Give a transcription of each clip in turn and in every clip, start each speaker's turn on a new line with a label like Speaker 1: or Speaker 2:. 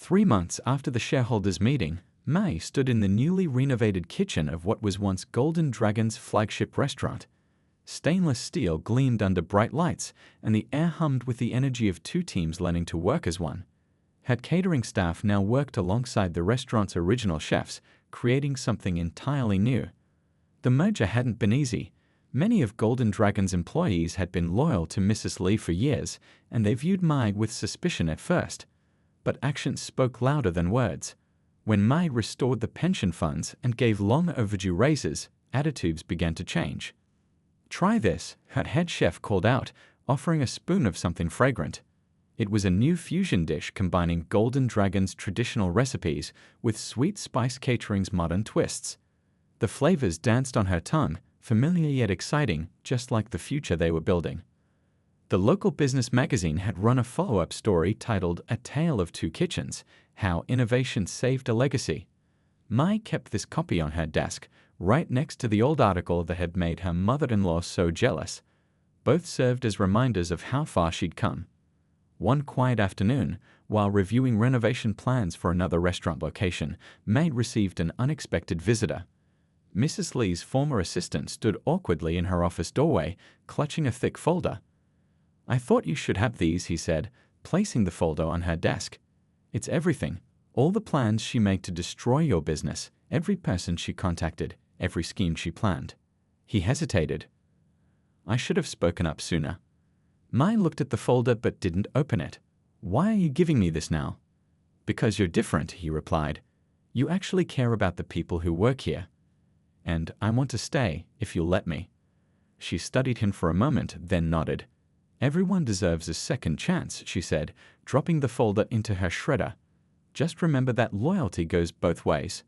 Speaker 1: 3 months after the shareholders' meeting, May stood in the newly renovated kitchen of what was once Golden Dragon's flagship restaurant. Stainless steel gleamed under bright lights, and the air hummed with the energy of two teams learning to work as one. Her catering staff now worked alongside the restaurant's original chefs, creating something entirely new. The merger hadn't been easy. Many of Golden Dragon's employees had been loyal to Mrs. Lee for years, and they viewed Mai with suspicion at first. But actions spoke louder than words. When Mai restored the pension funds and gave long overdue raises, attitudes began to change. "Try this," her head chef called out, offering a spoon of something fragrant. It was a new fusion dish combining Golden Dragon's traditional recipes with Sweet Spice Catering's modern twists. The flavors danced on her tongue, familiar yet exciting, just like the future they were building. The local business magazine had run a follow-up story titled "A Tale of Two Kitchens: How Innovation Saved a Legacy." Mai kept this copy on her desk, right next to the old article that had made her mother-in-law so jealous. Both served as reminders of how far she'd come. One quiet afternoon, while reviewing renovation plans for another restaurant location, May received an unexpected visitor. Mrs. Lee's former assistant stood awkwardly in her office doorway, clutching a thick folder. "I thought you should have these," he said, placing the folder on her desk. "It's everything. All the plans she made to destroy your business, every person she contacted, every scheme she planned." He hesitated. "I should have spoken up sooner." Mai looked at the folder but didn't open it. "Why are you giving me this now?" "Because you're different," he replied. "You actually care about the people who work here. And I want to stay, if you'll let me." She studied him for a moment, then nodded. "Everyone deserves a second chance," she said, dropping the folder into her shredder. "Just remember that loyalty goes both ways."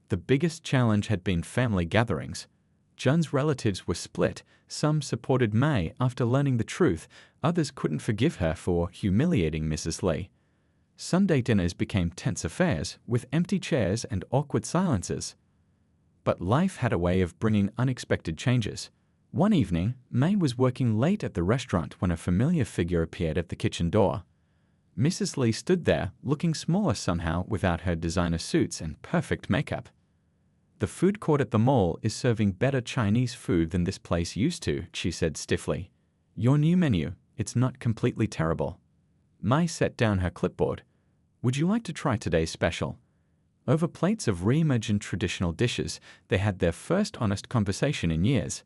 Speaker 1: The biggest challenge had been family gatherings. Jun's relatives were split. Some supported May after learning the truth, others couldn't forgive her for humiliating Mrs. Lee. Sunday dinners became tense affairs, with empty chairs and awkward silences. But life had a way of bringing unexpected changes. One evening, May was working late at the restaurant when a familiar figure appeared at the kitchen door. Mrs. Lee stood there, looking smaller somehow without her designer suits and perfect makeup. "The food court at the mall is serving better Chinese food than this place used to," she said stiffly. "Your new menu, it's not completely terrible." Mai set down her clipboard. "Would you like to try today's special?" Over plates of reimagined traditional dishes, they had their first honest conversation in years.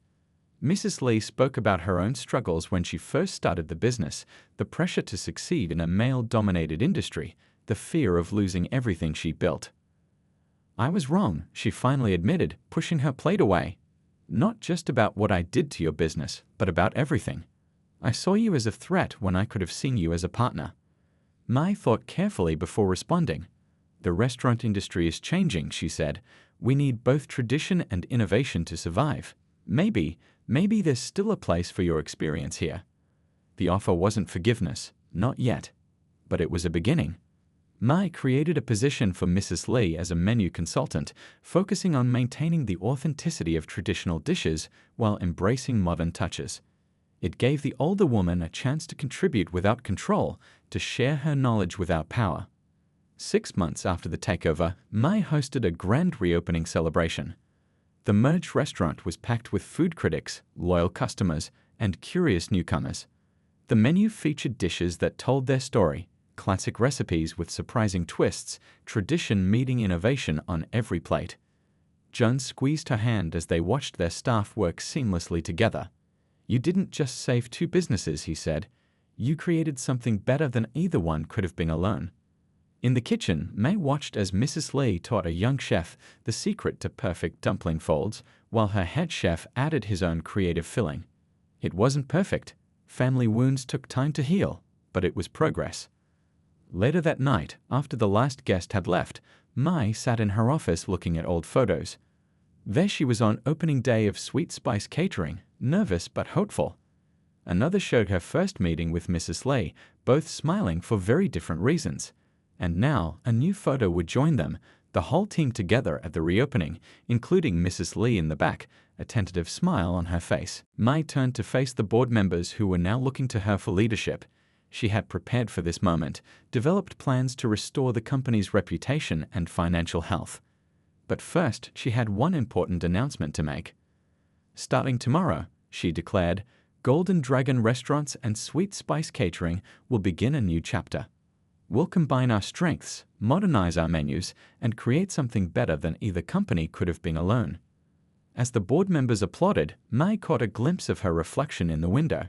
Speaker 1: Mrs. Lee spoke about her own struggles when she first started the business, the pressure to succeed in a male-dominated industry, the fear of losing everything she built. "I was wrong," she finally admitted, pushing her plate away. "Not just about what I did to your business, but about everything. I saw you as a threat when I could have seen you as a partner." Mai thought carefully before responding. "The restaurant industry is changing," she said. "We need both tradition and innovation to survive. Maybe there's still a place for your experience here." The offer wasn't forgiveness, not yet. But it was a beginning. Mai created a position for Mrs. Lee as a menu consultant, focusing on maintaining the authenticity of traditional dishes while embracing modern touches. It gave the older woman a chance to contribute without control, to share her knowledge without power. 6 months after the takeover, Mai hosted a grand reopening celebration. The merged restaurant was packed with food critics, loyal customers, and curious newcomers. The menu featured dishes that told their story, classic recipes with surprising twists, tradition meeting innovation on every plate. Jun squeezed her hand as they watched their staff work seamlessly together. "You didn't just save two businesses," he said. "You created something better than either one could have been alone." In the kitchen, May watched as Mrs. Lee taught a young chef the secret to perfect dumpling folds, while her head chef added his own creative filling. It wasn't perfect. Family wounds took time to heal, but it was progress. Later that night, after the last guest had left, Mai sat in her office looking at old photos. There she was on opening day of Sweet Spice Catering, nervous but hopeful. Another showed her first meeting with Mrs. Lee, both smiling for very different reasons. And now, a new photo would join them, the whole team together at the reopening, including Mrs. Lee in the back, a tentative smile on her face. Mai turned to face the board members who were now looking to her for leadership. She had prepared for this moment, developed plans to restore the company's reputation and financial health. But first, she had one important announcement to make. Starting tomorrow, she declared, Golden Dragon Restaurants and Sweet Spice Catering will begin a new chapter. We'll combine our strengths, modernize our menus, and create something better than either company could have been alone. As the board members applauded, May caught a glimpse of her reflection in the window.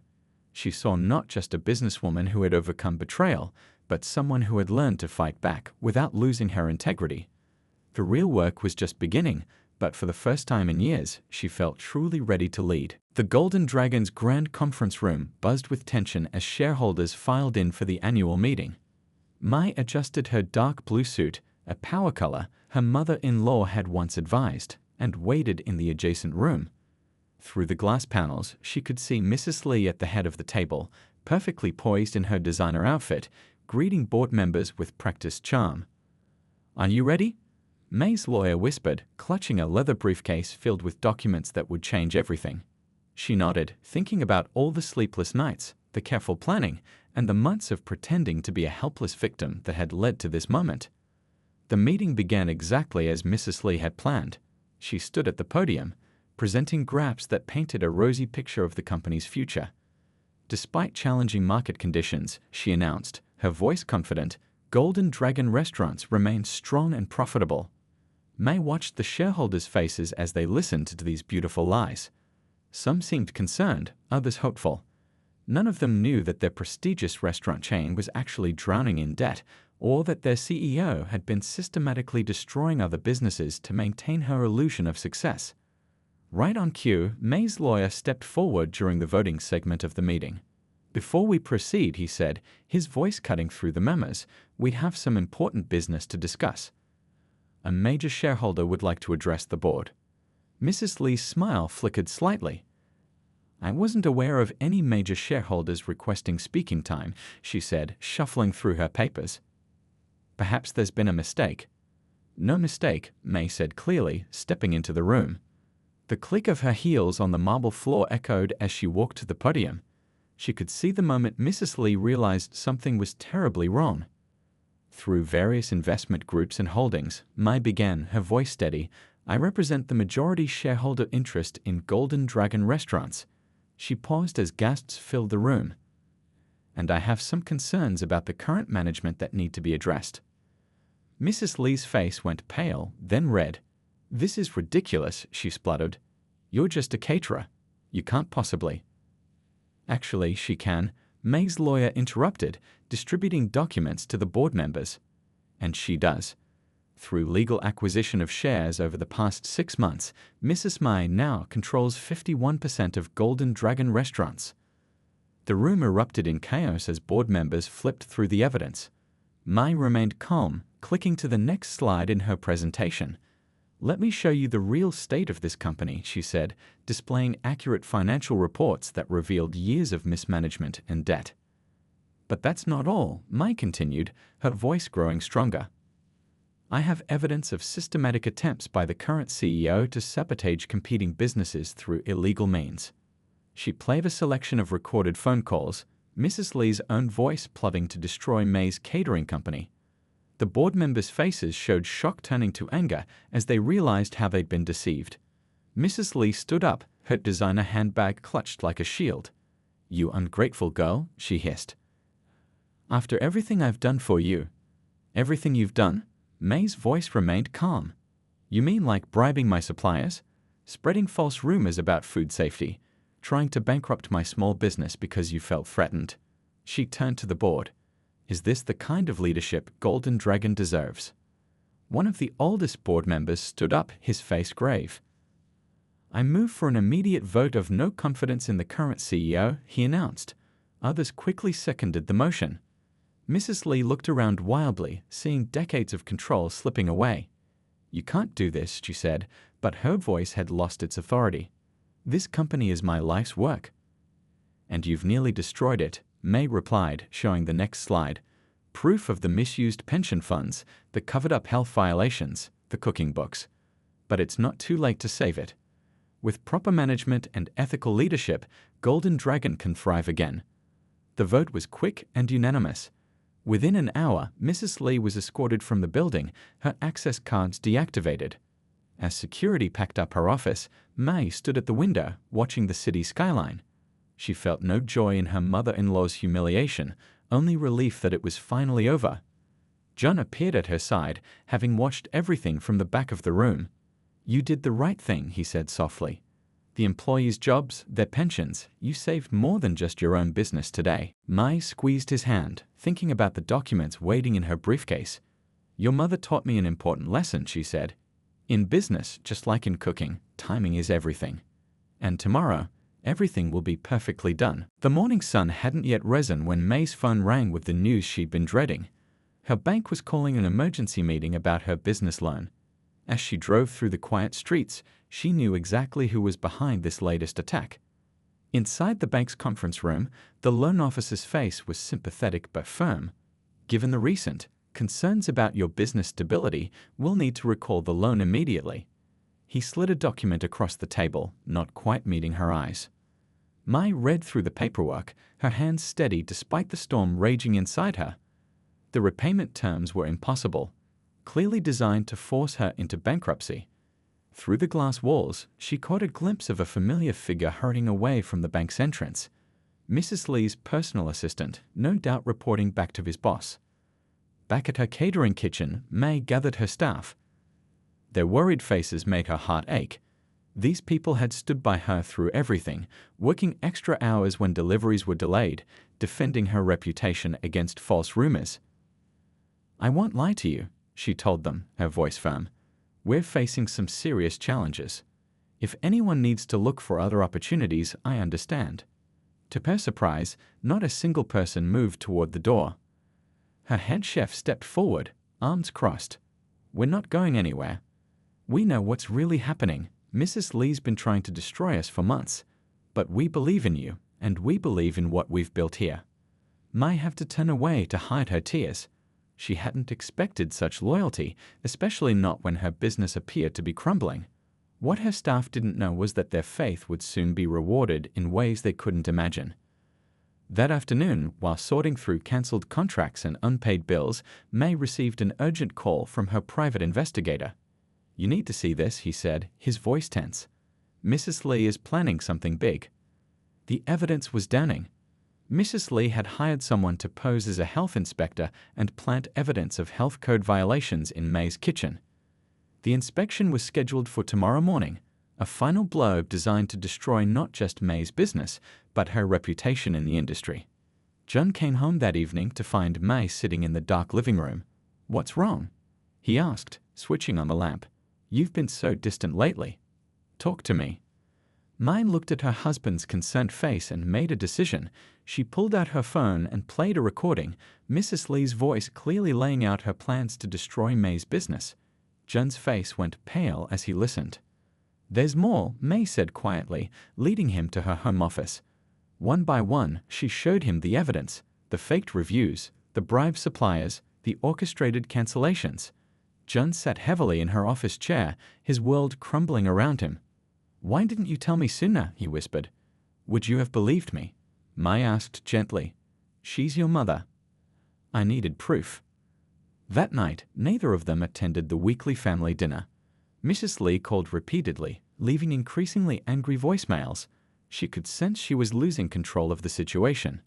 Speaker 1: She saw not just a businesswoman who had overcome betrayal, but someone who had learned to fight back without losing her integrity. The real work was just beginning, but for the first time in years, she felt truly ready to lead. The Golden Dragon's grand conference room buzzed with tension as shareholders filed in for the annual meeting. Mai adjusted her dark blue suit, a power color her mother-in-law had once advised, and waited in the adjacent room. Through the glass panels, she could see Mrs. Lee at the head of the table, perfectly poised in her designer outfit, greeting board members with practiced charm. "Are you ready?" May's lawyer whispered, clutching a leather briefcase filled with documents that would change everything. She nodded, thinking about all the sleepless nights, the careful planning, and the months of pretending to be a helpless victim that had led to this moment. The meeting began exactly as Mrs. Lee had planned. She stood at the podium, presenting graphs that painted a rosy picture of the company's future. Despite challenging market conditions, she announced, her voice confident, Golden Dragon Restaurants remain strong and profitable. May watched the shareholders' faces as they listened to these beautiful lies. Some seemed concerned, others hopeful. None of them knew that their prestigious restaurant chain was actually drowning in debt, or that their CEO had been systematically destroying other businesses to maintain her illusion of success. Right on cue, May's lawyer stepped forward during the voting segment of the meeting. "Before we proceed," he said, his voice cutting through the murmurs, "we have some important business to discuss. A major shareholder would like to address the board." Mrs. Lee's smile flickered slightly. "I wasn't aware of any major shareholders requesting speaking time," she said, shuffling through her papers. "Perhaps there's been a mistake." "No mistake," May said clearly, stepping into the room. The click of her heels on the marble floor echoed as she walked to the podium. She could see the moment Mrs. Lee realized something was terribly wrong. "Through various investment groups and holdings," Mai began, her voice steady, "I represent the majority shareholder interest in Golden Dragon Restaurants." She paused as gasps filled the room. "And I have some concerns about the current management that need to be addressed." Mrs. Lee's face went pale, then red. "This is ridiculous," she spluttered. "You're just a caterer. You can't possibly." "Actually, she can," May's lawyer interrupted, distributing documents to the board members. "And she does. Through legal acquisition of shares over the past 6 months, Mrs. May now controls 51% of Golden Dragon Restaurants." The room erupted in chaos as board members flipped through the evidence. May remained calm, clicking to the next slide in her presentation. "Let me show you the real state of this company," she said, displaying accurate financial reports that revealed years of mismanagement and debt. "But that's not all," May continued, her voice growing stronger. "I have evidence of systematic attempts by the current CEO to sabotage competing businesses through illegal means." She played a selection of recorded phone calls, Mrs. Lee's own voice plotting to destroy May's catering company. The board members' faces showed shock turning to anger as they realized how they'd been deceived. Mrs. Lee stood up, her designer handbag clutched like a shield. "You ungrateful girl," she hissed. "After everything I've done for you." "Everything you've done?" May's voice remained calm. "You mean like bribing my suppliers? Spreading false rumors about food safety? Trying to bankrupt my small business because you felt threatened?" She turned to the board. "Is this the kind of leadership Golden Dragon deserves?" One of the oldest board members stood up, his face grave. "I move for an immediate vote of no confidence in the current CEO," he announced. Others quickly seconded the motion. Mrs. Lee looked around wildly, seeing decades of control slipping away. "You can't do this," she said, but her voice had lost its authority. "This company is my life's work." "And you've nearly destroyed it," May replied, showing the next slide. Proof of the misused pension funds, the covered-up health violations, the cooking books. But it's not too late to save it. With proper management and ethical leadership, Golden Dragon can thrive again. The vote was quick and unanimous. Within an hour, Mrs. Lee was escorted from the building, her access cards deactivated. As security packed up her office, May stood at the window, watching the city skyline. She felt no joy in her mother-in-law's humiliation, only relief that it was finally over. John appeared at her side, having watched everything from the back of the room. "You did the right thing," he said softly. "The employees' jobs, their pensions, you saved more than just your own business today." Mai squeezed his hand, thinking about the documents waiting in her briefcase. "Your mother taught me an important lesson," she said. "In business, just like in cooking, timing is everything. And tomorrow, everything will be perfectly done." The morning sun hadn't yet risen when May's phone rang with the news she'd been dreading. Her bank was calling an emergency meeting about her business loan. As she drove through the quiet streets, she knew exactly who was behind this latest attack. Inside the bank's conference room, the loan officer's face was sympathetic but firm. "Given the recent concerns about your business stability, we'll need to recall the loan immediately." He slid a document across the table, not quite meeting her eyes. Mai read through the paperwork, her hands steady despite the storm raging inside her. The repayment terms were impossible, clearly designed to force her into bankruptcy. Through the glass walls, she caught a glimpse of a familiar figure hurrying away from the bank's entrance. Mrs. Lee's personal assistant, no doubt reporting back to his boss. Back at her catering kitchen, May gathered her staff. Their worried faces made her heart ache. These people had stood by her through everything, working extra hours when deliveries were delayed, defending her reputation against false rumors. "I won't lie to you," she told them, her voice firm. "We're facing some serious challenges. If anyone needs to look for other opportunities, I understand." To her surprise, not a single person moved toward the door. Her head chef stepped forward, arms crossed. "We're not going anywhere. We know what's really happening. Mrs. Lee's been trying to destroy us for months. But we believe in you, and we believe in what we've built here." Mai had to turn away to hide her tears. She hadn't expected such loyalty, especially not when her business appeared to be crumbling. What her staff didn't know was that their faith would soon be rewarded in ways they couldn't imagine. That afternoon, while sorting through cancelled contracts and unpaid bills, May received an urgent call from her private investigator. "You need to see this," he said, his voice tense. "Mrs. Lee is planning something big." The evidence was damning. Mrs. Lee had hired someone to pose as a health inspector and plant evidence of health code violations in May's kitchen. The inspection was scheduled for tomorrow morning, a final blow designed to destroy not just May's business, but her reputation in the industry. John came home that evening to find May sitting in the dark living room. "What's wrong?" he asked, switching on the lamp. "You've been so distant lately. Talk to me." May looked at her husband's concerned face and made a decision. She pulled out her phone and played a recording, Mrs. Lee's voice clearly laying out her plans to destroy May's business. John's face went pale as he listened. "There's more," May said quietly, leading him to her home office. One by one, she showed him the evidence, the faked reviews, the bribed suppliers, the orchestrated cancellations. John sat heavily in her office chair, his world crumbling around him. "Why didn't you tell me sooner?" he whispered. "Would you have believed me?" Mai asked gently. "She's your mother." I needed proof. That night, neither of them attended the weekly family dinner. Mrs. Lee called repeatedly, leaving increasingly angry voicemails. She could sense she was losing control of the situation.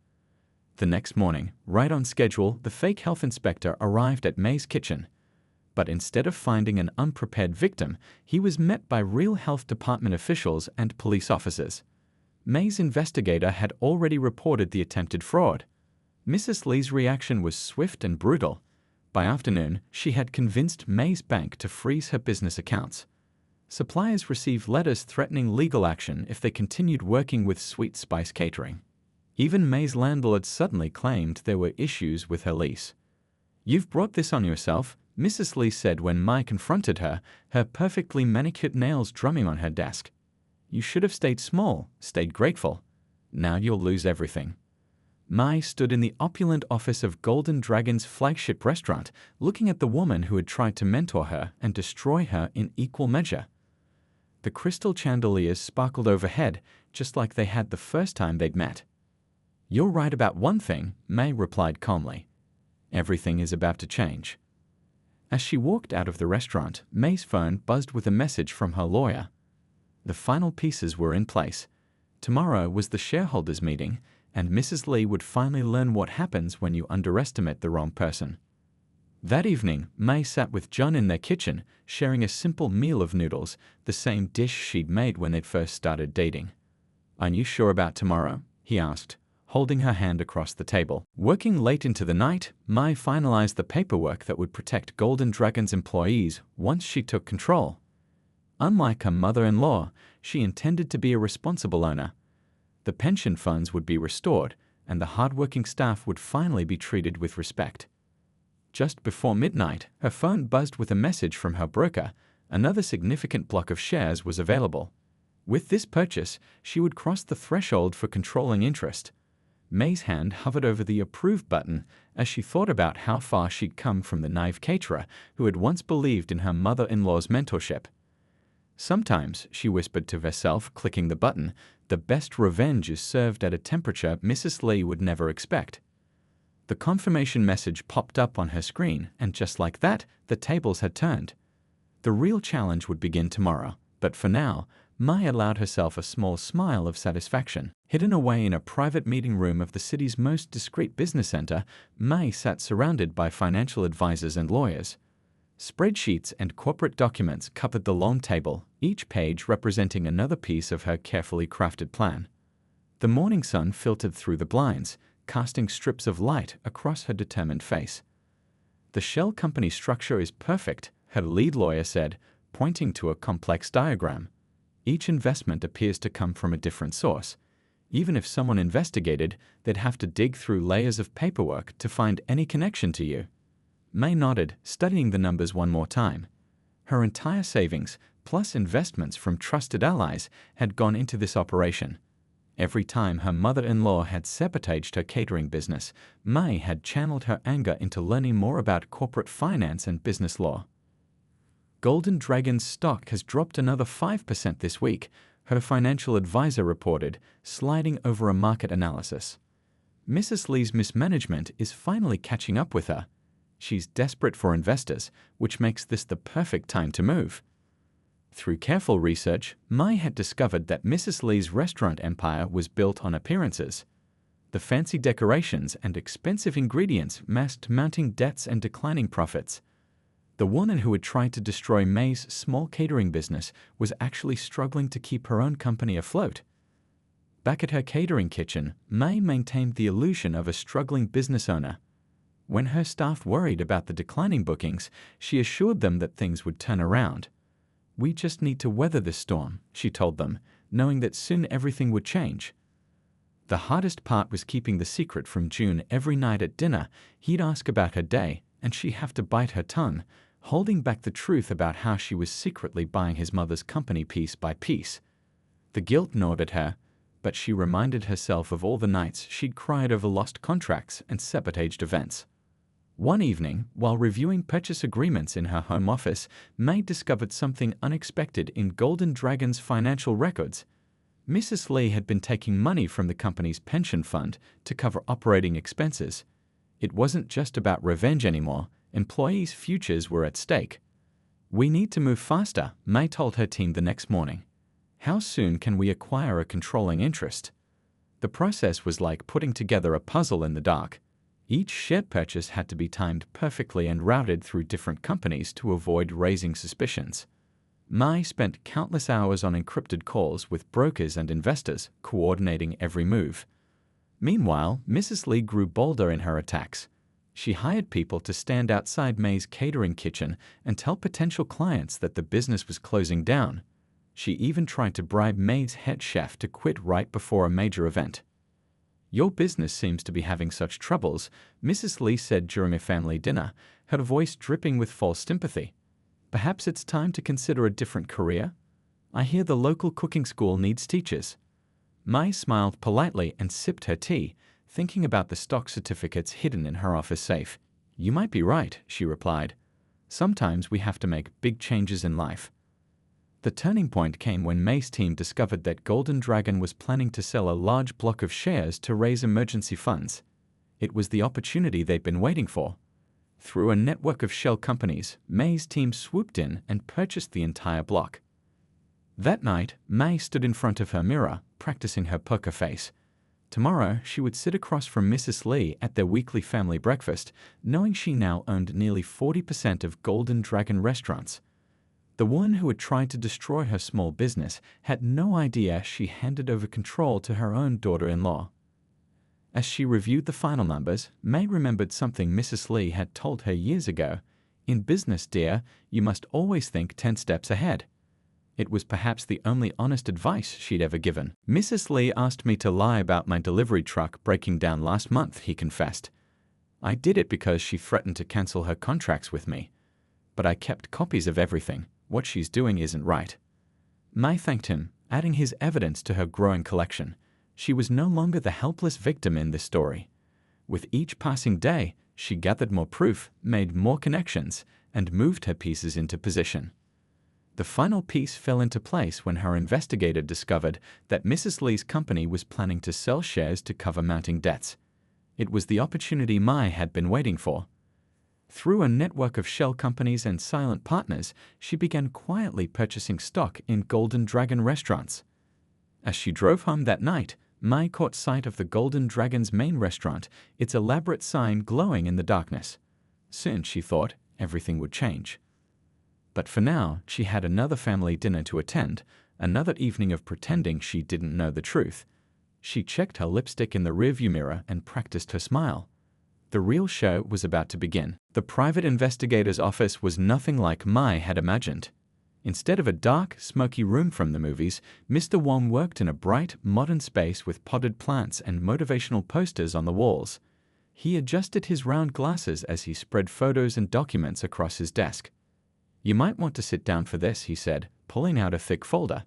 Speaker 1: The next morning, right on schedule, the fake health inspector arrived at May's kitchen. But instead of finding an unprepared victim, he was met by real health department officials and police officers. May's investigator had already reported the attempted fraud. Mrs. Lee's reaction was swift and brutal. By afternoon, she had convinced May's bank to freeze her business accounts. Suppliers received letters threatening legal action if they continued working with Sweet Spice Catering. Even May's landlord suddenly claimed there were issues with her lease. "You've brought this on yourself," Mrs. Lee said when Mai confronted her, her perfectly manicured nails drumming on her desk. "You should have stayed small, stayed grateful. Now you'll lose everything." Mai stood in the opulent office of Golden Dragon's flagship restaurant, looking at the woman who had tried to mentor her and destroy her in equal measure. The crystal chandeliers sparkled overhead, just like they had the first time they'd met. "You're right about one thing," May replied calmly. "Everything is about to change." As she walked out of the restaurant, May's phone buzzed with a message from her lawyer. The final pieces were in place. Tomorrow was the shareholders' meeting, and Mrs. Lee would finally learn what happens when you underestimate the wrong person. That evening, May sat with John in their kitchen, sharing a simple meal of noodles, the same dish she'd made when they'd first started dating. "Are you sure about tomorrow?" he asked, holding her hand across the table. Working late into the night, May finalized the paperwork that would protect Golden Dragon's employees once she took control. Unlike her mother-in-law, she intended to be a responsible owner. The pension funds would be restored, and the hardworking staff would finally be treated with respect. Just before midnight, her phone buzzed with a message from her broker. Another significant block of shares was available. With this purchase, she would cross the threshold for controlling interest. May's hand hovered over the approve button as she thought about how far she'd come from the naive caterer who had once believed in her mother-in-law's mentorship. Sometimes, she whispered to herself, clicking the button, the best revenge is served at a temperature Mrs. Lee would never expect. The confirmation message popped up on her screen, and just like that, the tables had turned. The real challenge would begin tomorrow, but for now, May allowed herself a small smile of satisfaction. Hidden away in a private meeting room of the city's most discreet business center, May sat surrounded by financial advisors and lawyers. Spreadsheets and corporate documents covered the long table, each page representing another piece of her carefully crafted plan. The morning sun filtered through the blinds, casting strips of light across her determined face. "The shell company structure is perfect," her lead lawyer said, pointing to a complex diagram. "Each investment appears to come from a different source. Even if someone investigated, they'd have to dig through layers of paperwork to find any connection to you." May nodded, studying the numbers one more time. Her entire savings, plus investments from trusted allies, had gone into this operation. Every time her mother-in-law had sabotaged her catering business, May had channeled her anger into learning more about corporate finance and business law. Golden Dragon's stock has dropped another 5% this week, her financial advisor reported, sliding over a market analysis. Mrs. Lee's mismanagement is finally catching up with her. She's desperate for investors, which makes this the perfect time to move. Through careful research, May had discovered that Mrs. Lee's restaurant empire was built on appearances. The fancy decorations and expensive ingredients masked mounting debts and declining profits. The woman who had tried to destroy May's small catering business was actually struggling to keep her own company afloat. Back at her catering kitchen, May maintained the illusion of a struggling business owner. When her staff worried about the declining bookings, she assured them that things would turn around. "We just need to weather this storm," she told them, knowing that soon everything would change. The hardest part was keeping the secret from June. Every night at dinner, he'd ask about her day, and she'd have to bite her tongue, holding back the truth about how she was secretly buying his mother's company piece by piece. The guilt gnawed at her, but she reminded herself of all the nights she'd cried over lost contracts and sabotaged events. One evening, while reviewing purchase agreements in her home office, May discovered something unexpected in Golden Dragon's financial records. Mrs. Lee had been taking money from the company's pension fund to cover operating expenses. It wasn't just about revenge anymore. Employees' futures were at stake. "We need to move faster," May told her team the next morning. "How soon can we acquire a controlling interest?" The process was like putting together a puzzle in the dark. Each shared purchase had to be timed perfectly and routed through different companies to avoid raising suspicions. May spent countless hours on encrypted calls with brokers and investors, coordinating every move. Meanwhile, Mrs. Lee grew bolder in her attacks. She hired people to stand outside May's catering kitchen and tell potential clients that the business was closing down. She even tried to bribe May's head chef to quit right before a major event. "Your business seems to be having such troubles," Mrs. Lee said during a family dinner, her voice dripping with false sympathy. "Perhaps it's time to consider a different career? I hear the local cooking school needs teachers." May smiled politely and sipped her tea, thinking about the stock certificates hidden in her office safe. "You might be right," she replied. "Sometimes we have to make big changes in life." The turning point came when May's team discovered that Golden Dragon was planning to sell a large block of shares to raise emergency funds. It was the opportunity they'd been waiting for. Through a network of shell companies, May's team swooped in and purchased the entire block. That night, May stood in front of her mirror, practicing her poker face. Tomorrow, she would sit across from Mrs. Lee at their weekly family breakfast, knowing she now owned nearly 40% of Golden Dragon restaurants. The woman who had tried to destroy her small business had no idea she handed over control to her own daughter-in-law. As she reviewed the final numbers, May remembered something Mrs. Lee had told her years ago. "In business, dear, you must always think 10 steps ahead." It was perhaps the only honest advice she'd ever given. "Mrs. Lee asked me to lie about my delivery truck breaking down last month," he confessed. "I did it because she threatened to cancel her contracts with me. But I kept copies of everything. What she's doing isn't right." May thanked him, adding his evidence to her growing collection. She was no longer the helpless victim in this story. With each passing day, she gathered more proof, made more connections, and moved her pieces into position. The final piece fell into place when her investigator discovered that Mrs. Lee's company was planning to sell shares to cover mounting debts. It was the opportunity Mai had been waiting for. Through a network of shell companies and silent partners, she began quietly purchasing stock in Golden Dragon restaurants. As she drove home that night, Mai caught sight of the Golden Dragon's main restaurant, its elaborate sign glowing in the darkness. Soon, she thought, everything would change. But for now, she had another family dinner to attend, another evening of pretending she didn't know the truth. She checked her lipstick in the rearview mirror and practiced her smile. The real show was about to begin. The private investigator's office was nothing like Mai had imagined. Instead of a dark, smoky room from the movies, Mr. Wong worked in a bright, modern space with potted plants and motivational posters on the walls. He adjusted his round glasses as he spread photos and documents across his desk. "You might want to sit down for this," he said, pulling out a thick folder.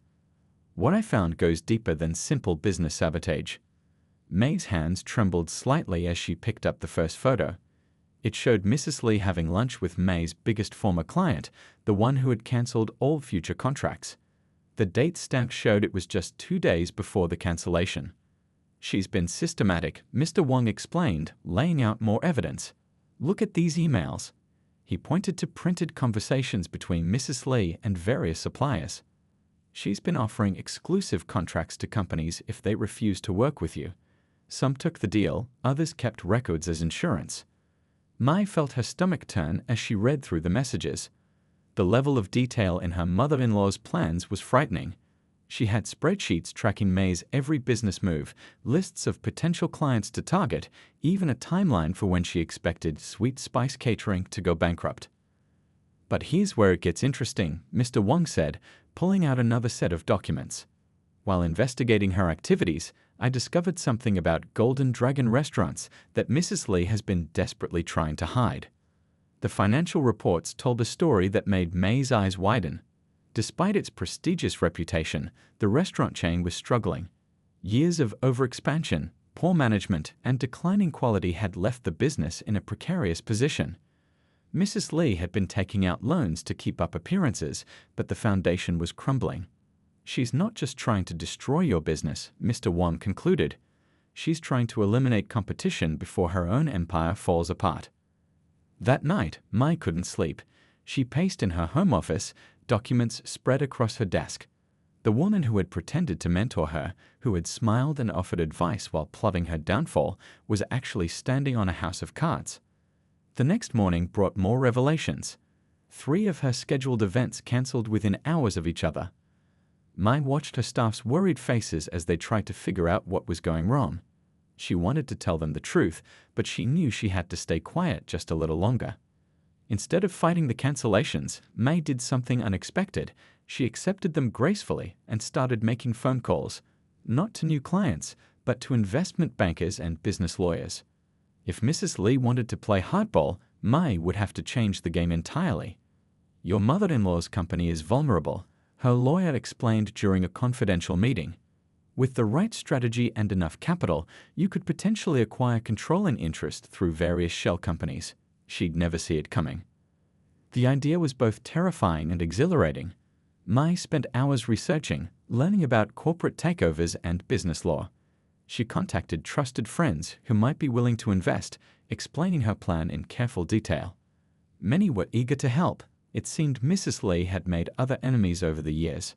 Speaker 1: "What I found goes deeper than simple business sabotage." May's hands trembled slightly as she picked up the first photo. It showed Mrs. Lee having lunch with May's biggest former client, the one who had cancelled all future contracts. The date stamp showed it was just 2 days before the cancellation. "She's been systematic," Mr. Wong explained, laying out more evidence. "Look at these emails." He pointed to printed conversations between Mrs. Lee and various suppliers. "She's been offering exclusive contracts to companies if they refuse to work with you. Some took the deal, others kept records as insurance." Mai felt her stomach turn as she read through the messages. The level of detail in her mother-in-law's plans was frightening. She had spreadsheets tracking May's every business move, lists of potential clients to target, even a timeline for when she expected Sweet Spice Catering to go bankrupt. "But here's where it gets interesting," Mr. Wong said, pulling out another set of documents. "While investigating her activities, I discovered something about Golden Dragon restaurants that Mrs. Lee has been desperately trying to hide." The financial reports told a story that made May's eyes widen. Despite its prestigious reputation, the restaurant chain was struggling. Years of overexpansion, poor management, and declining quality had left the business in a precarious position. Mrs. Lee had been taking out loans to keep up appearances, but the foundation was crumbling. "She's not just trying to destroy your business," Mr. Wong concluded. "She's trying to eliminate competition before her own empire falls apart." That night, Mai couldn't sleep. She paced in her home office, documents spread across her desk. The woman who had pretended to mentor her, who had smiled and offered advice while plotting her downfall, was actually standing on a house of cards. The next morning brought more revelations. 3 of her scheduled events cancelled within hours of each other. Mai watched her staff's worried faces as they tried to figure out what was going wrong. She wanted to tell them the truth, but she knew she had to stay quiet just a little longer. Instead of fighting the cancellations, May did something unexpected. She accepted them gracefully and started making phone calls, not to new clients, but to investment bankers and business lawyers. If Mrs. Lee wanted to play hardball, May would have to change the game entirely. "Your mother-in-law's company is vulnerable," her lawyer explained during a confidential meeting. "With the right strategy and enough capital, you could potentially acquire controlling interest through various shell companies." She'd never see it coming. The idea was both terrifying and exhilarating. Mai spent hours researching, learning about corporate takeovers and business law. She contacted trusted friends who might be willing to invest, explaining her plan in careful detail. Many were eager to help. It seemed Mrs. Lee had made other enemies over the years.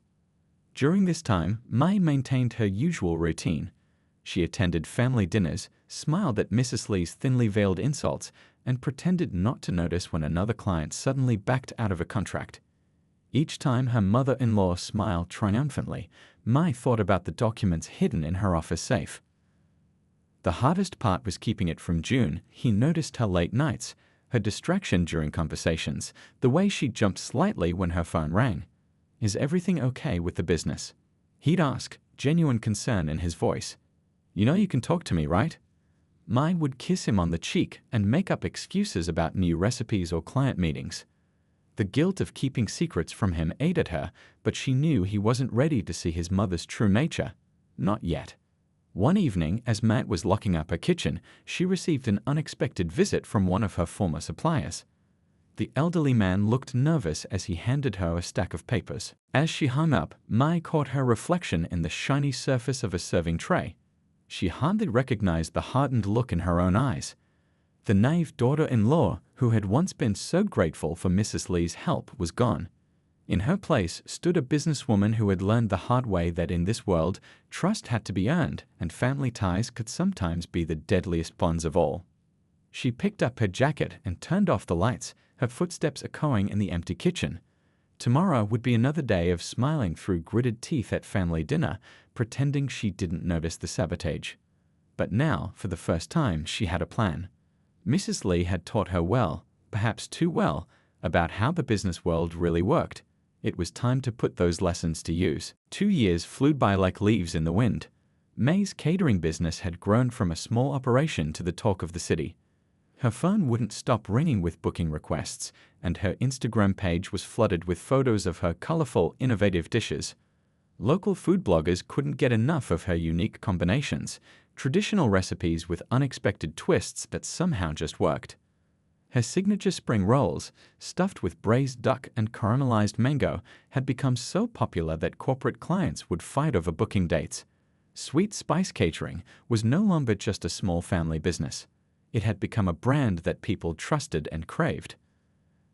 Speaker 1: During this time, Mai maintained her usual routine. She attended family dinners, smiled at Mrs. Lee's thinly veiled insults, and pretended not to notice when another client suddenly backed out of a contract. Each time her mother-in-law smiled triumphantly, Mai thought about the documents hidden in her office safe. The hardest part was keeping it from June. He noticed her late nights, her distraction during conversations, the way she jumped slightly when her phone rang. "Is everything okay with the business?" He'd ask, genuine concern in his voice. "You know you can talk to me, right?" Mai would kiss him on the cheek and make up excuses about new recipes or client meetings. The guilt of keeping secrets from him aided her, but she knew he wasn't ready to see his mother's true nature. Not yet. One evening, as Matt was locking up her kitchen, she received an unexpected visit from one of her former suppliers. The elderly man looked nervous as he handed her a stack of papers. As she hung up, Mai caught her reflection in the shiny surface of a serving tray. She hardly recognized the hardened look in her own eyes. The naive daughter-in-law, who had once been so grateful for Mrs. Lee's help, was gone. In her place stood a businesswoman who had learned the hard way that in this world, trust had to be earned, and family ties could sometimes be the deadliest bonds of all. She picked up her jacket and turned off the lights, her footsteps echoing in the empty kitchen. Tomorrow would be another day of smiling through gritted teeth at family dinner, pretending she didn't notice the sabotage. But now, for the first time, she had a plan. Mrs. Lee had taught her well, perhaps too well, about how the business world really worked. It was time to put those lessons to use. 2 years flew by like leaves in the wind. May's catering business had grown from a small operation to the talk of the city. Her phone wouldn't stop ringing with booking requests, and her Instagram page was flooded with photos of her colorful, innovative dishes. Local food bloggers couldn't get enough of her unique combinations, traditional recipes with unexpected twists that somehow just worked. Her signature spring rolls, stuffed with braised duck and caramelized mango, had become so popular that corporate clients would fight over booking dates. Sweet Spice Catering was no longer just a small family business. It had become a brand that people trusted and craved.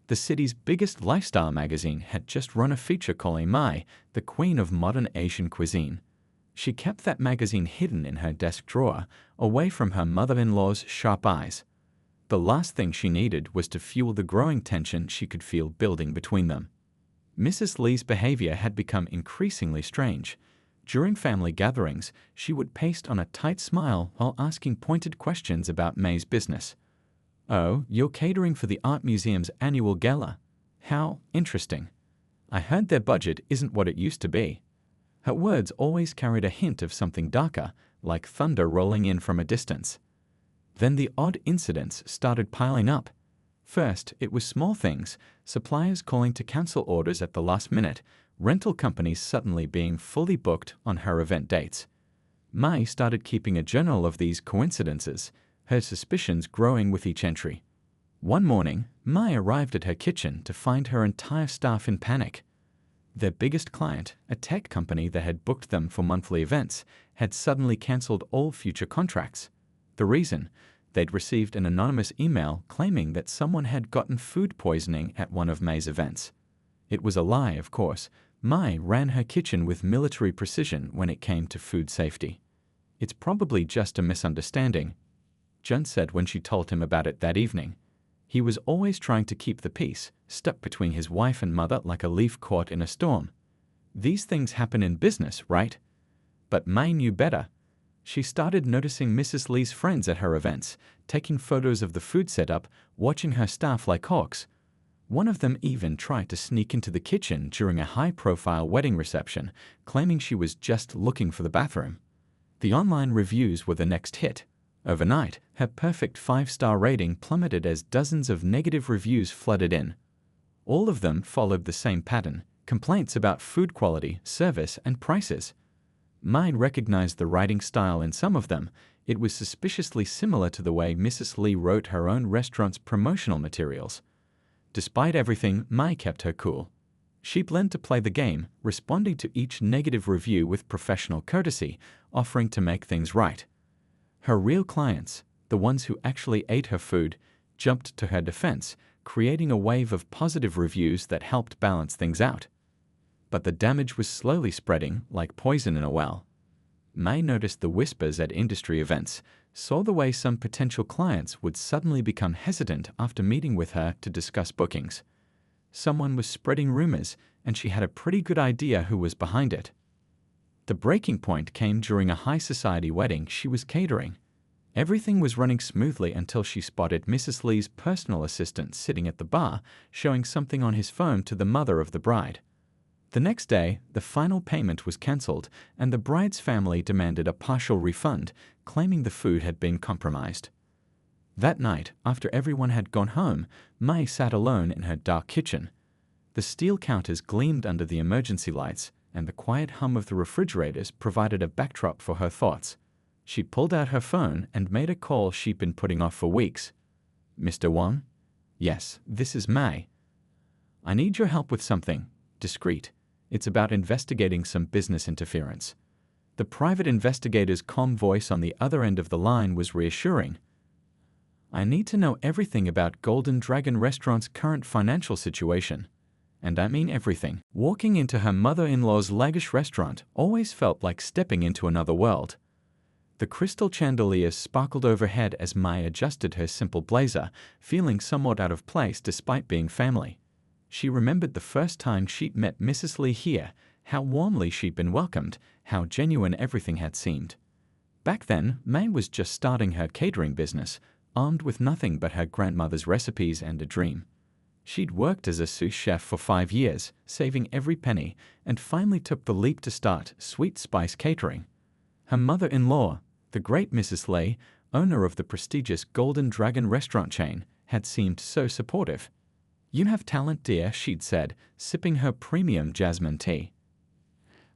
Speaker 1: The city's biggest lifestyle magazine had just run a feature calling Mai the queen of modern Asian cuisine. She kept that magazine hidden in her desk drawer, away from her mother-in-law's sharp eyes. The last thing she needed was to fuel the growing tension she could feel building between them. Mrs. Lee's behavior had become increasingly strange. During family gatherings, she would paste on a tight smile while asking pointed questions about May's business. "Oh, you're catering for the art museum's annual gala. How interesting. I heard their budget isn't what it used to be." Her words always carried a hint of something darker, like thunder rolling in from a distance. Then the odd incidents started piling up. First, it was small things, suppliers calling to cancel orders at the last minute, rental companies suddenly being fully booked on her event dates. Mai started keeping a journal of these coincidences, her suspicions growing with each entry. One morning, Mai arrived at her kitchen to find her entire staff in panic. Their biggest client, a tech company that had booked them for monthly events, had suddenly cancelled all future contracts. The reason? They'd received an anonymous email claiming that someone had gotten food poisoning at one of May's events. It was a lie, of course. Mai ran her kitchen with military precision when it came to food safety. "It's probably just a misunderstanding," Jun said when she told him about it that evening. He was always trying to keep the peace, stuck between his wife and mother like a leaf caught in a storm. These things happen in business, right? But Mai knew better. She started noticing Mrs. Lee's friends at her events, taking photos of the food setup, watching her staff like hawks. One of them even tried to sneak into the kitchen during a high-profile wedding reception, claiming she was just looking for the bathroom. The online reviews were the next hit. Overnight, her perfect 5-star rating plummeted as dozens of negative reviews flooded in. All of them followed the same pattern: complaints about food quality, service, and prices. Mai recognized the writing style in some of them. It was suspiciously similar to the way Mrs. Lee wrote her own restaurant's promotional materials. Despite everything, Mai kept her cool. She'd learned to play the game, responding to each negative review with professional courtesy, offering to make things right. Her real clients, the ones who actually ate her food, jumped to her defense, creating a wave of positive reviews that helped balance things out. But the damage was slowly spreading like poison in a well. May noticed the whispers at industry events, saw the way some potential clients would suddenly become hesitant after meeting with her to discuss bookings. Someone was spreading rumors, and she had a pretty good idea who was behind it. The breaking point came during a high society wedding she was catering. Everything was running smoothly until she spotted Mrs. Lee's personal assistant sitting at the bar, showing something on his phone to the mother of the bride. The next day, the final payment was cancelled, and the bride's family demanded a partial refund, claiming the food had been compromised. That night, after everyone had gone home, May sat alone in her dark kitchen. The steel counters gleamed under the emergency lights, and the quiet hum of the refrigerators provided a backdrop for her thoughts. She pulled out her phone and made a call she'd been putting off for weeks. "Mr. Wang?" "Yes, this is May. I need your help with something. Discreet. It's about investigating some business interference." The private investigator's calm voice on the other end of the line was reassuring. "I need to know everything about Golden Dragon Restaurant's current financial situation. And I mean everything." Walking into her mother-in-law's lavish restaurant always felt like stepping into another world. The crystal chandeliers sparkled overhead as May adjusted her simple blazer, feeling somewhat out of place despite being family. She remembered the first time she'd met Mrs. Lee here, how warmly she'd been welcomed, how genuine everything had seemed. Back then, May was just starting her catering business, armed with nothing but her grandmother's recipes and a dream. She'd worked as a sous chef for 5 years, saving every penny, and finally took the leap to start Sweet Spice Catering. Her mother-in-law, the great Mrs. Lee, owner of the prestigious Golden Dragon restaurant chain, had seemed so supportive. "You have talent, dear," she'd said, sipping her premium jasmine tea.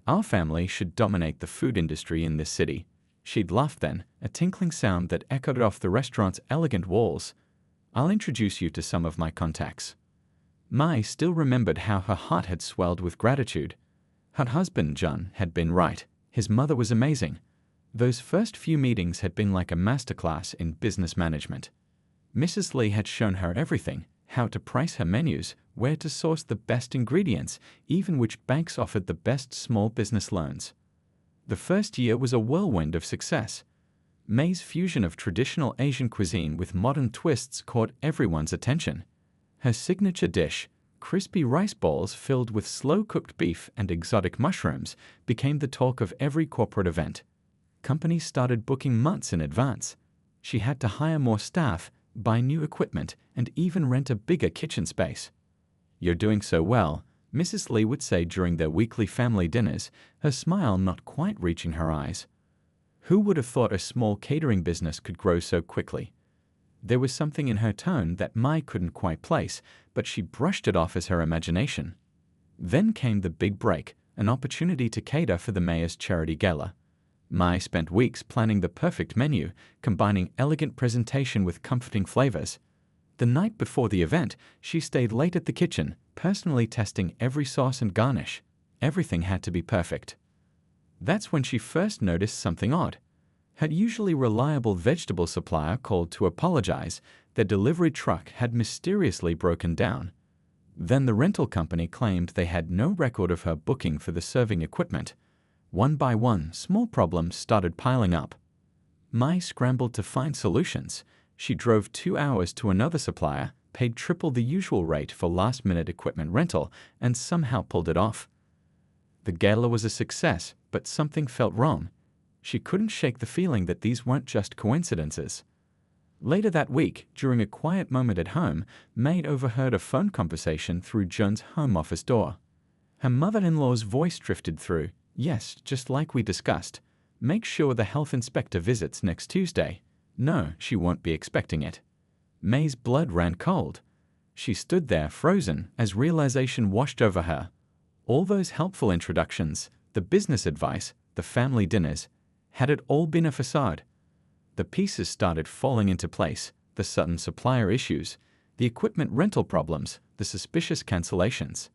Speaker 1: "Our family should dominate the food industry in this city." She'd laughed then, a tinkling sound that echoed off the restaurant's elegant walls. "I'll introduce you to some of my contacts." May still remembered how her heart had swelled with gratitude. Her husband, John, had been right. His mother was amazing. Those first few meetings had been like a masterclass in business management. Mrs. Lee had shown her everything: how to price her menus, where to source the best ingredients, even which banks offered the best small business loans. The first year was a whirlwind of success. May's fusion of traditional Asian cuisine with modern twists caught everyone's attention. Her signature dish, crispy rice balls filled with slow-cooked beef and exotic mushrooms, became the talk of every corporate event. Companies started booking months in advance. She had to hire more staff, buy new equipment, and even rent a bigger kitchen space. "You're doing so well," Mrs. Lee would say during their weekly family dinners, her smile not quite reaching her eyes. Who would have thought a small catering business could grow so quickly? There was something in her tone that May couldn't quite place, but she brushed it off as her imagination. Then came the big break, an opportunity to cater for the mayor's charity gala. May spent weeks planning the perfect menu, combining elegant presentation with comforting flavors. The night before the event, she stayed late at the kitchen, personally testing every sauce and garnish. Everything had to be perfect. That's when she first noticed something odd. Her usually reliable vegetable supplier called to apologize. Their delivery truck had mysteriously broken down. Then the rental company claimed they had no record of her booking for the serving equipment. One by one, small problems started piling up. May scrambled to find solutions. She drove 2 hours to another supplier, paid triple the usual rate for last-minute equipment rental, and somehow pulled it off. The gala was a success, but something felt wrong. She couldn't shake the feeling that these weren't just coincidences. Later that week, during a quiet moment at home, May overheard a phone conversation through Joan's home office door. Her mother-in-law's voice drifted through. "Yes, just like we discussed. Make sure the health inspector visits next Tuesday." No, she won't be expecting it. May's blood ran cold. She stood there frozen as realization washed over her. All those helpful introductions, the business advice, the family dinners, had it all been a facade? The pieces started falling into place: the sudden supplier issues, the equipment rental problems, the suspicious cancellations.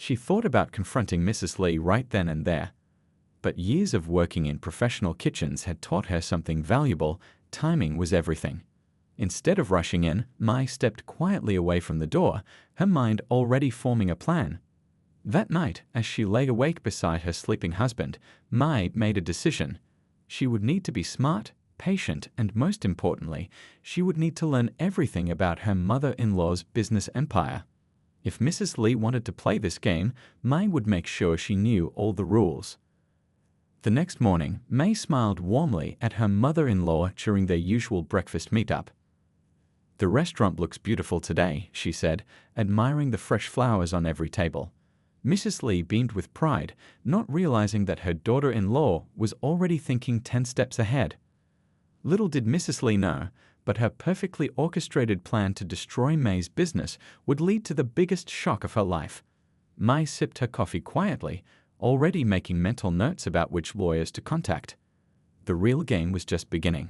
Speaker 1: She thought about confronting Mrs. Lee right then and there. But years of working in professional kitchens had taught her something valuable. Timing was everything. Instead of rushing in, Mai stepped quietly away from the door, her mind already forming a plan. That night, as she lay awake beside her sleeping husband, Mai made a decision. She would need to be smart, patient, and most importantly, she would need to learn everything about her mother-in-law's business empire. If Mrs. Lee wanted to play this game, Mai would make sure she knew all the rules. The next morning, Mai smiled warmly at her mother-in-law during their usual breakfast meetup. "The restaurant looks beautiful today," she said, admiring the fresh flowers on every table. Mrs. Lee beamed with pride, not realizing that her daughter-in-law was already thinking 10 steps ahead. Little did Mrs. Lee know, but her perfectly orchestrated plan to destroy Mai's business would lead to the biggest shock of her life. Mai sipped her coffee quietly, already making mental notes about which lawyers to contact. The real game was just beginning.